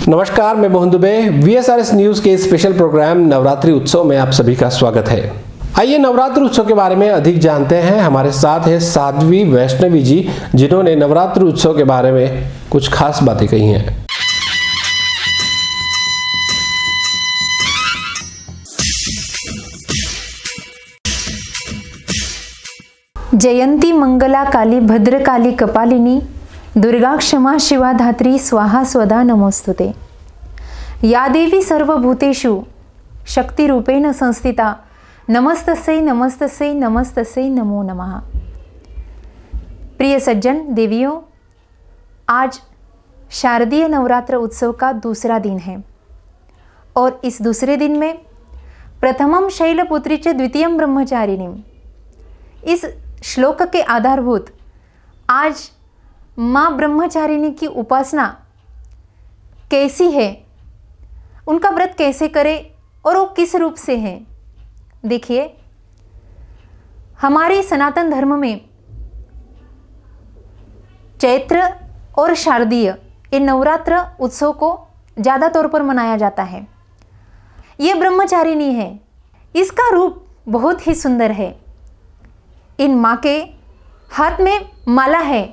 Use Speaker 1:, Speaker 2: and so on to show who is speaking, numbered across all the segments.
Speaker 1: नमस्कार, मैं Mohan Dubey. VSRS news के स्पेशल प्रोग्राम नवरात्रि उत्सव में आप सभी का स्वागत है। आइए नवरात्रि उत्सव के बारे में अधिक जानते हैं। हमारे साथ है साध्वी वैष्णवी जी, जिन्होंने नवरात्रि उत्सव के बारे में कुछ खास बातें कही हैं।
Speaker 2: जयंती मंगला काली भद्रकाली कपालिनी दुर्गा क्षमा शिवा धात्री स्वाहा स्वदा नमोस्तुते। या देवी सर्वभूतेषु शक्तिरूपेण संस्थिता नमस्तस्यै नमस्तस्यै नमस्तस्यै नमो नमः। प्रिय सज्जन देवियों, आज शारदीय नवरात्र उत्सव का दूसरा दिन है और इस दूसरे दिन में प्रथमम शैलपुत्री च द्वितीयम ब्रह्मचारिणी, इस श्लोक के आधारभूत आज माँ ब्रह्मचारिणी की उपासना कैसी है, उनका व्रत कैसे करें और वो किस रूप से है। देखिए, हमारे सनातन धर्म में चैत्र और शारदीय ये नवरात्र उत्सव को ज़्यादा तौर पर मनाया जाता है। ये ब्रह्मचारिणी है, इसका रूप बहुत ही सुंदर है। इन माँ के हाथ में माला है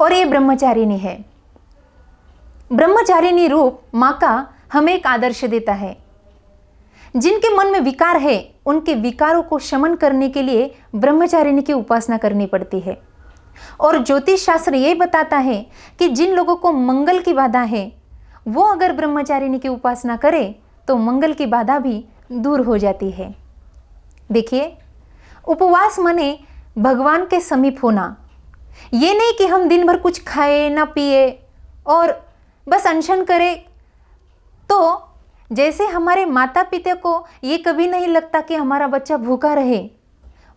Speaker 2: और ये ब्रह्मचारिणी है। ब्रह्मचारिणी रूप माँ का हमें एक आदर्श देता है। जिनके मन में विकार है, उनके विकारों को शमन करने के लिए ब्रह्मचारिणी की उपासना करनी पड़ती है। और ज्योतिष शास्त्र ये बताता है कि जिन लोगों को मंगल की बाधा है, वो अगर ब्रह्मचारिणी की उपासना करे तो मंगल की बाधा भी दूर हो जाती है। देखिए, उपवास माने भगवान के समीप होना। ये नहीं कि हम दिन भर कुछ खाए ना पिए और बस अनशन करें। तो जैसे हमारे माता पिता को ये कभी नहीं लगता कि हमारा बच्चा भूखा रहे,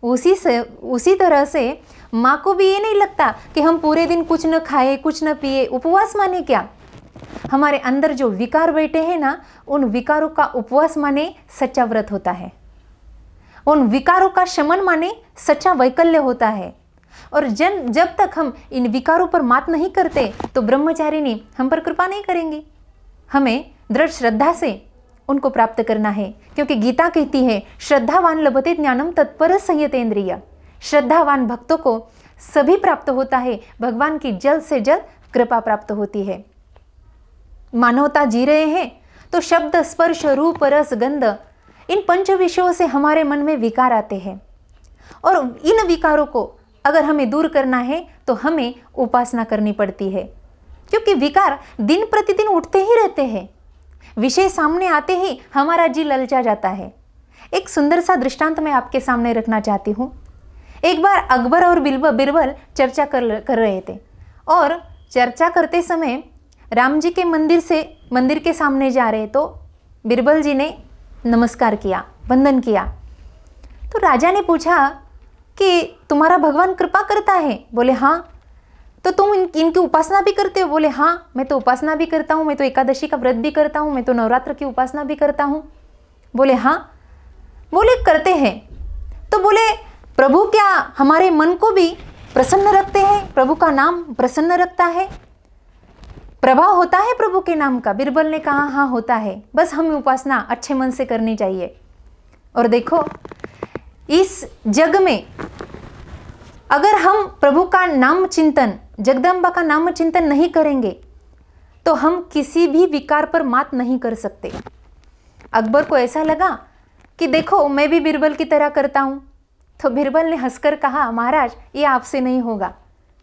Speaker 2: उसी तरह से माँ को भी ये नहीं लगता कि हम पूरे दिन कुछ न खाए कुछ न पिए। उपवास माने क्या? हमारे अंदर जो विकार बैठे हैं ना, उन विकारों का उपवास माने सच्चा व्रत होता है। उन विकारों का शमन माने सच्चा वैकल्य होता है। और जब तक हम इन विकारों पर मात नहीं करते तो ब्रह्मचारिणी हम पर कृपा नहीं करेंगी। हमें दृढ़ श्रद्धा से उनको प्राप्त करना है, क्योंकि गीता कहती है श्रद्धावान लभते ज्ञानम तत्पर संयतेन्द्रिय। श्रद्धावान भक्तों को सभी प्राप्त होता है, भगवान की जल्द से जल्द कृपा प्राप्त होती है। मानवता जी रहे हैं तो शब्द स्पर्श रूप रस गंध, इन पंच विषयों से हमारे मन में विकार आते हैं और इन विकारों को अगर हमें दूर करना है तो हमें उपासना करनी पड़ती है, क्योंकि विकार दिन प्रतिदिन उठते ही रहते हैं। विषय सामने आते ही हमारा जी ललचा जाता है। एक सुंदर सा दृष्टांत मैं आपके सामने रखना चाहती हूँ। एक बार अकबर और बीरबल चर्चा कर रहे थे और चर्चा करते समय राम जी के मंदिर के सामने जा रहे तो बीरबल जी ने नमस्कार किया, वंदन किया। तो राजा ने पूछा कि तुम्हारा भगवान कृपा करता है? बोले हाँ। तो तुम इनकी उपासना भी करते हो? बोले हाँ, मैं तो उपासना भी करता हूँ, मैं तो एकादशी का व्रत भी करता हूँ, मैं तो नवरात्र की उपासना भी करता हूँ। बोले हाँ। बोले करते हैं तो बोले प्रभु क्या हमारे मन को भी प्रसन्न रखते हैं? प्रभु का नाम प्रसन्न रखता है, प्रभाव होता है प्रभु के नाम का? बीरबल ने कहा हाँ होता है, बस हमें उपासना अच्छे मन से करनी चाहिए। और देखो, इस जग में अगर हम प्रभु का नाम चिंतन, जगदम्बा का नाम चिंतन नहीं करेंगे तो हम किसी भी विकार पर मात नहीं कर सकते। अकबर को ऐसा लगा कि देखो मैं भी बीरबल की तरह करता हूँ। तो बीरबल ने हंसकर कहा महाराज ये आपसे नहीं होगा।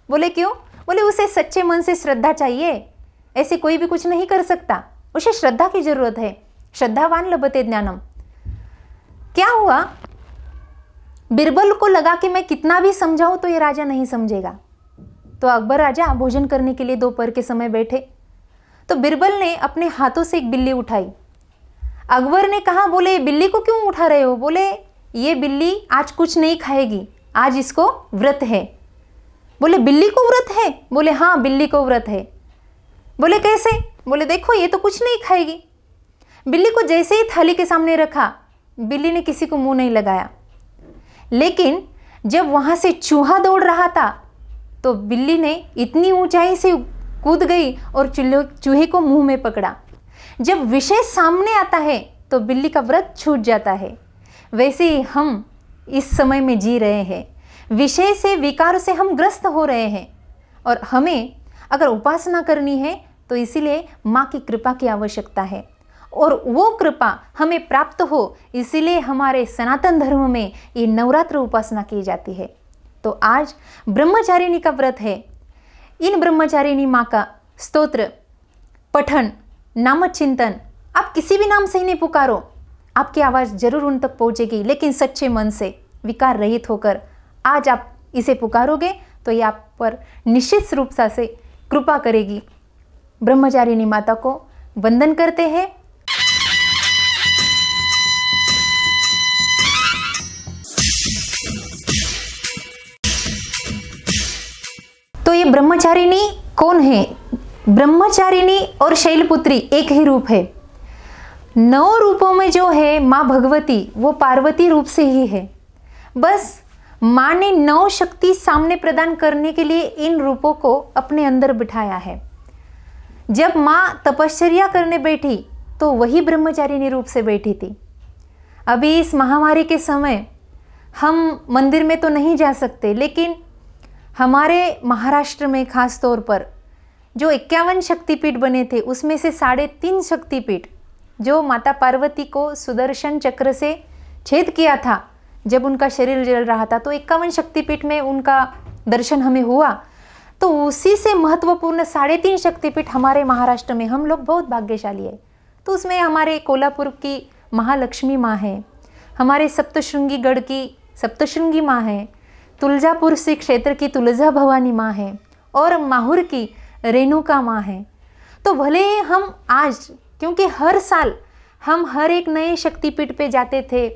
Speaker 2: बोले क्यों? बोले उसे सच्चे मन से श्रद्धा चाहिए, ऐसे कोई भी कुछ नहीं कर सकता, उसे श्रद्धा की जरूरत है। श्रद्धावान लभते ज्ञानम। क्या हुआ, बीरबल को लगा कि मैं कितना भी समझाऊं तो ये राजा नहीं समझेगा। तो अकबर राजा भोजन करने के लिए दोपहर के समय बैठे तो बीरबल ने अपने हाथों से एक बिल्ली उठाई। अकबर ने कहा बोले बिल्ली को क्यों उठा रहे हो? बोले ये बिल्ली आज कुछ नहीं खाएगी, आज इसको व्रत है। बोले बिल्ली को व्रत है? बोले हाँ बिल्ली को व्रत है। बोले कैसे? बोले देखो ये तो कुछ नहीं खाएगी। बिल्ली को जैसे ही थाली के सामने रखा, बिल्ली ने किसी को मुंह नहीं लगाया। लेकिन जब वहाँ से चूहा दौड़ रहा था तो बिल्ली ने इतनी ऊंचाई से कूद गई और चूहे को मुंह में पकड़ा जब विषय सामने आता है तो बिल्ली का व्रत छूट जाता है। वैसे ही हम इस समय में जी रहे हैं, विषय से विकार से हम ग्रस्त हो रहे हैं और हमें अगर उपासना करनी है तो इसीलिए माँ की कृपा की आवश्यकता है और वो कृपा हमें प्राप्त हो, इसीलिए हमारे सनातन धर्म में ये नवरात्र उपासना की जाती है। तो आज ब्रह्मचारिणी का व्रत है। इन ब्रह्मचारिणी माँ का स्तोत्र पठन, नाम चिंतन, आप किसी भी नाम से ही नहीं पुकारो, आपकी आवाज़ जरूर उन तक पहुँचेगी, लेकिन सच्चे मन से विकार रहित होकर आज आप इसे पुकारोगे तो ये आप पर निश्चित रूप से कृपा करेगी। ब्रह्मचारिणी माता को वंदन करते हैं। तो ये ब्रह्मचारिणी कौन है? ब्रह्मचारिणी और शैलपुत्री एक ही रूप है। 9 रूपों में जो है माँ भगवती वो पार्वती रूप से ही है। बस माँ ने 9 शक्ति सामने प्रदान करने के लिए इन रूपों को अपने अंदर बिठाया है। जब माँ तपश्चर्या करने बैठी तो वही ब्रह्मचारिणी रूप से बैठी थी। अभी इस महामारी के समय हम मंदिर में तो नहीं जा सकते, लेकिन हमारे महाराष्ट्र में खास तौर पर जो 51 शक्तिपीठ बने थे उसमें से 3.5 शक्तिपीठ जो माता पार्वती को सुदर्शन चक्र से छेद किया था जब उनका शरीर जल रहा था, तो 51 शक्तिपीठ में उनका दर्शन हमें हुआ। तो उसी से महत्वपूर्ण 3.5 शक्तिपीठ हमारे महाराष्ट्र में, हम लोग बहुत भाग्यशाली है। तो उसमें हमारे कोल्हापुर की महालक्ष्मी माँ है, हमारे सप्तशृंगी गढ़ की सप्तशृंगी माँ है, तुलजापुर से क्षेत्र की तुलजा भवानी माँ है और माहुर की रेणुका माँ है। तो भले हम आज, क्योंकि हर साल हम हर एक नए शक्तिपीठ पे जाते थे,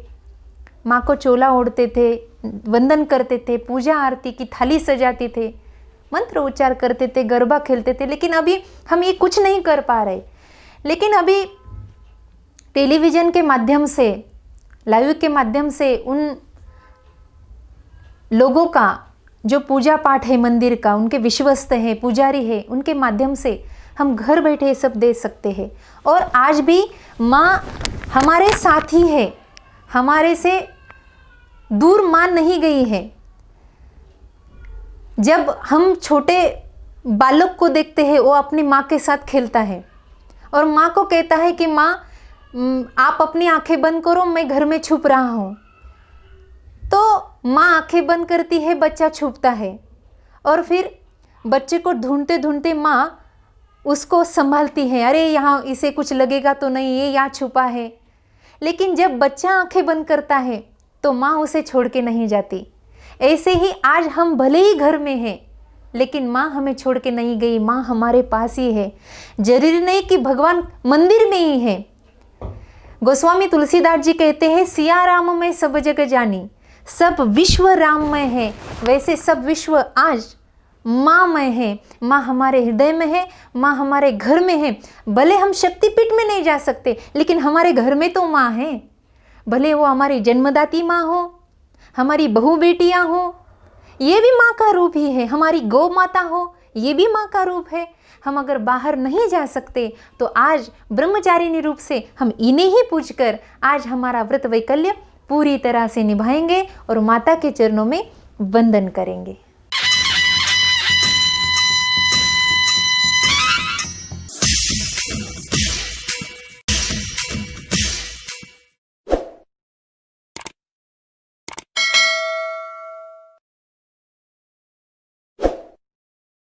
Speaker 2: माँ को चोला ओढ़ते थे, वंदन करते थे, पूजा आरती की थाली सजाते थे, मंत्र उच्चार करते थे, गरबा खेलते थे, लेकिन अभी हम ये कुछ नहीं कर पा रहे। लेकिन अभी टेलीविज़न के माध्यम से, लाइव के माध्यम से उन लोगों का जो पूजा पाठ है मंदिर का, उनके विश्वस्त है, पुजारी है, उनके माध्यम से हम घर बैठे सब दे सकते हैं। और आज भी माँ हमारे साथ ही है, हमारे से दूर माँ नहीं गई है। जब हम छोटे बालक को देखते हैं वो अपनी माँ के साथ खेलता है और माँ को कहता है कि माँ आप अपनी आंखें बंद करो, मैं घर में छुप रहा हूँ। तो माँ आंखें बंद करती है, बच्चा छुपता है और फिर बच्चे को ढूंढते ढूंढते माँ उसको संभालती है, अरे यहाँ इसे कुछ लगेगा तो नहीं, ये यहाँ छुपा है। लेकिन जब बच्चा आंखें बंद करता है तो माँ उसे छोड़ के नहीं जाती। ऐसे ही आज हम भले ही घर में हैं, लेकिन माँ हमें छोड़ के नहीं गई, माँ हमारे पास ही है। जरूरी नहीं कि भगवान मंदिर में ही है। गोस्वामी तुलसीदास जी कहते हैं, सिया राम में सब जग जानी, सब विश्व राममय है। वैसे सब विश्व आज माँमय है। माँ हमारे हृदय में है, माँ हमारे घर में है। भले हम शक्तिपीठ में नहीं जा सकते, लेकिन हमारे घर में तो माँ है। भले वो हमारी जन्मदाती माँ हो, हमारी बहू बेटियाँ हो, ये भी माँ का रूप ही है। हमारी गौ माता हो, ये भी माँ का रूप है। हम अगर बाहर नहीं जा सकते तो आज ब्रह्मचारिणी रूप से हम इन्हें ही पूजकर आज हमारा व्रत वैकल्य पूरी तरह से निभाएंगे और माता के चरणों में वंदन करेंगे।